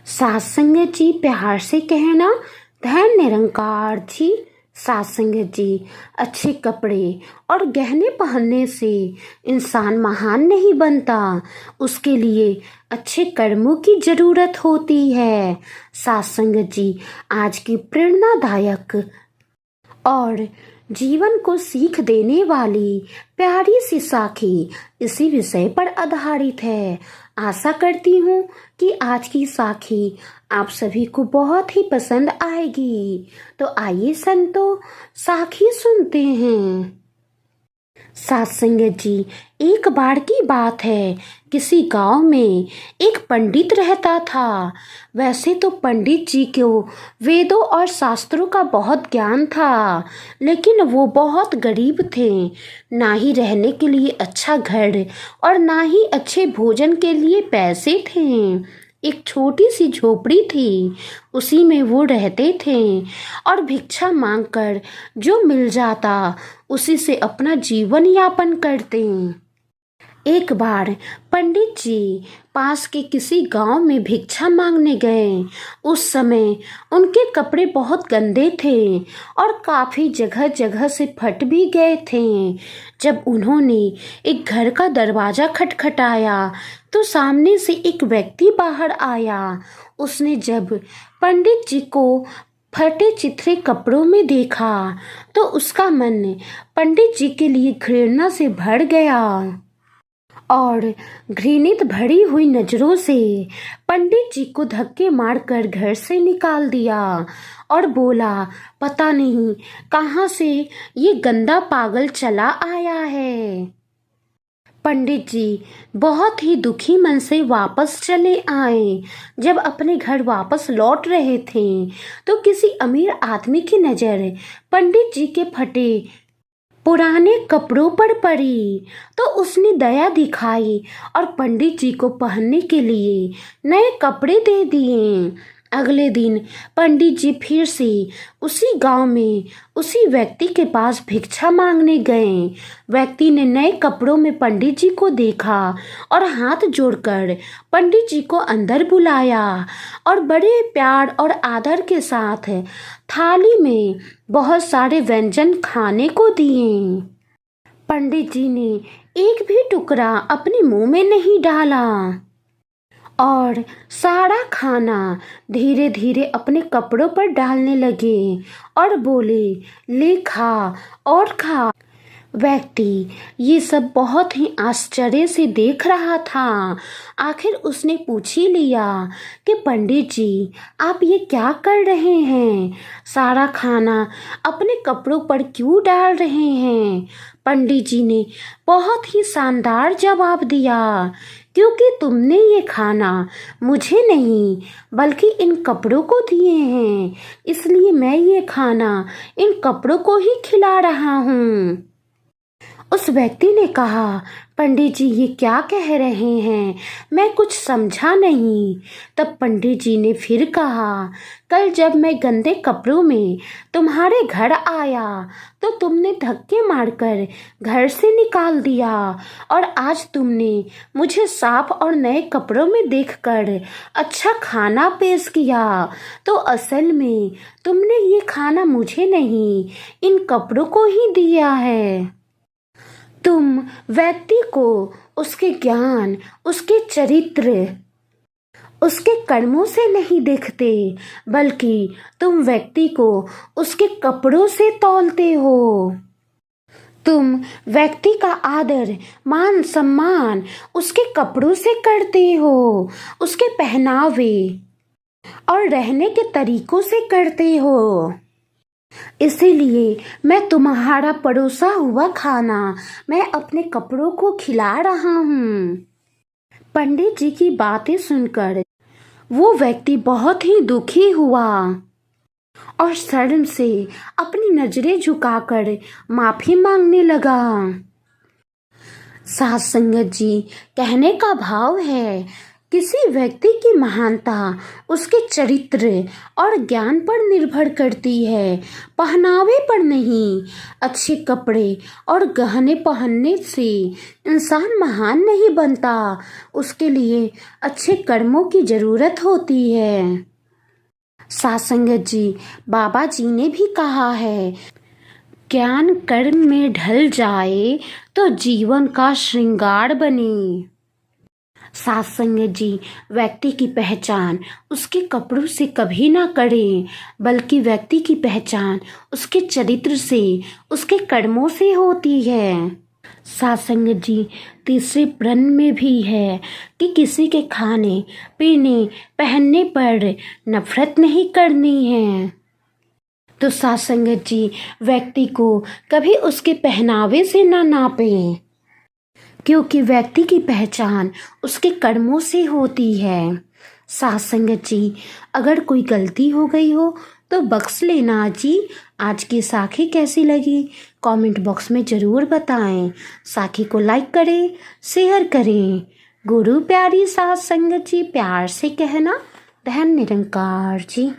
सात संगत जी प्यार से कहना, धन निरंकार जी। सात संगत जी, अच्छे कपड़े और गहने पहनने से इंसान महान नहीं बनता, उसके लिए अच्छे कर्मों की जरूरत होती है। सात संगत जी, आज की प्रेरणादायक और जीवन को सीख देने वाली प्यारी सी साखी इसी विषय पर आधारित है। आशा करती हूँ कि आज की साखी आप सभी को बहुत ही पसंद आएगी। तो आइए संतो, साखी सुनते हैं। सात संगत जी, एक बार की बात है, किसी गांव में एक पंडित रहता था। वैसे तो पंडित जी को वेदों और शास्त्रों का बहुत ज्ञान था, लेकिन वो बहुत गरीब थे। ना ही रहने के लिए अच्छा घर और ना ही अच्छे भोजन के लिए पैसे थे। एक छोटी सी झोपड़ी थी, उसी में वो रहते थे और भिक्षा मांगकर जो मिल जाता उसी से अपना जीवन यापन करते। एक बार पंडित जी पास के किसी गांव में भिक्षा मांगने गए। उस समय उनके कपड़े बहुत गंदे थे और काफी जगह जगह से फट भी गए थे। जब उन्होंने एक घर का दरवाजा खटखटाया तो सामने से एक व्यक्ति बाहर आया। उसने जब पंडित जी को फटे चिथड़े कपड़ों में देखा तो उसका मन पंडित जी के लिए घृणा से भर गया और घृणित भरी हुई नजरों से पंडित जी को धक्के मारकर घर से निकाल दिया और बोला, पता नहीं कहाँ से ये गंदा पागल चला आया है। पंडित जी बहुत ही दुखी मन से वापस चले आए। जब अपने घर वापस लौट रहे थे तो किसी अमीर आदमी की नज़र पंडित जी के फटे पुराने कपड़ों पर पड़ी तो उसने दया दिखाई और पंडित जी को पहनने के लिए नए कपड़े दे दिए। अगले दिन पंडित जी फिर से उसी गांव में उसी व्यक्ति के पास भिक्षा मांगने गए। व्यक्ति ने नए कपड़ों में पंडित जी को देखा और हाथ जोड़कर पंडित जी को अंदर बुलाया और बड़े प्यार और आदर के साथ थाली में बहुत सारे व्यंजन खाने को दिए। पंडित जी ने एक भी टुकड़ा अपने मुंह में नहीं डाला और सारा खाना धीरे धीरे अपने कपड़ों पर डालने लगे और बोले, ले खा और खा। व्यक्ति ये सब बहुत ही आश्चर्य से देख रहा था। आखिर उसने पूछ ही लिया कि पंडित जी, आप ये क्या कर रहे हैं? सारा खाना अपने कपड़ों पर क्यों डाल रहे हैं? पंडित जी ने बहुत ही शानदार जवाब दिया, क्योंकि तुमने ये खाना मुझे नहीं बल्कि इन कपड़ों को दिए हैं, इसलिए मैं ये खाना इन कपड़ों को ही खिला रहा हूँ। उस व्यक्ति ने कहा, पंडित जी ये क्या कह रहे हैं? मैं कुछ समझा नहीं। तब पंडित जी ने फिर कहा, कल जब मैं गंदे कपड़ों में तुम्हारे घर आया तो तुमने धक्के मारकर घर से निकाल दिया और आज तुमने मुझे साफ और नए कपड़ों में देखकर अच्छा खाना पेश किया, तो असल में तुमने ये खाना मुझे नहीं इन कपड़ों को ही दिया है। तुम व्यक्ति को उसके ज्ञान, उसके चरित्र, उसके कर्मों से नहीं देखते, बल्कि तुम व्यक्ति को उसके कपड़ों से तौलते हो। तुम व्यक्ति का आदर, मान सम्मान उसके कपड़ों से करते हो, उसके पहनावे और रहने के तरीकों से करते हो। इसीलिए मैं तुम्हारा परोसा हुआ खाना मैं अपने कपड़ों को खिला रहा हूँ। पंडित जी की बातें सुनकर वो व्यक्ति बहुत ही दुखी हुआ और शर्म से अपनी नजरें झुकाकर माफी मांगने लगा। सात संगत जी, कहने का भाव है किसी व्यक्ति की महानता उसके चरित्र और ज्ञान पर निर्भर करती है, पहनावे पर नहीं। अच्छे कपड़े और गहने पहनने से इंसान महान नहीं बनता, उसके लिए अच्छे कर्मों की जरूरत होती है। सासंगत जी, बाबा जी ने भी कहा है, ज्ञान कर्म में ढल जाए तो जीवन का श्रृंगार बने। सासंगत जी, व्यक्ति की पहचान उसके कपड़ों से कभी ना करें, बल्कि व्यक्ति की पहचान उसके चरित्र से, उसके कर्मों से होती है। सासंगत जी, तीसरे प्रण में भी है कि किसी के खाने पीने पहनने पर नफरत नहीं करनी है। तो सासंगत जी, व्यक्ति को कभी उसके पहनावे से ना नापें, क्योंकि व्यक्ति की पहचान उसके कर्मों से होती है। सासंगत जी, अगर कोई गलती हो गई हो तो बख्श लेना जी। आज की साखी कैसी लगी कमेंट बॉक्स में ज़रूर बताएं। साखी को लाइक करें, शेयर करें। गुरु प्यारी सासंगत जी, प्यार से कहना, धन निरंकार जी।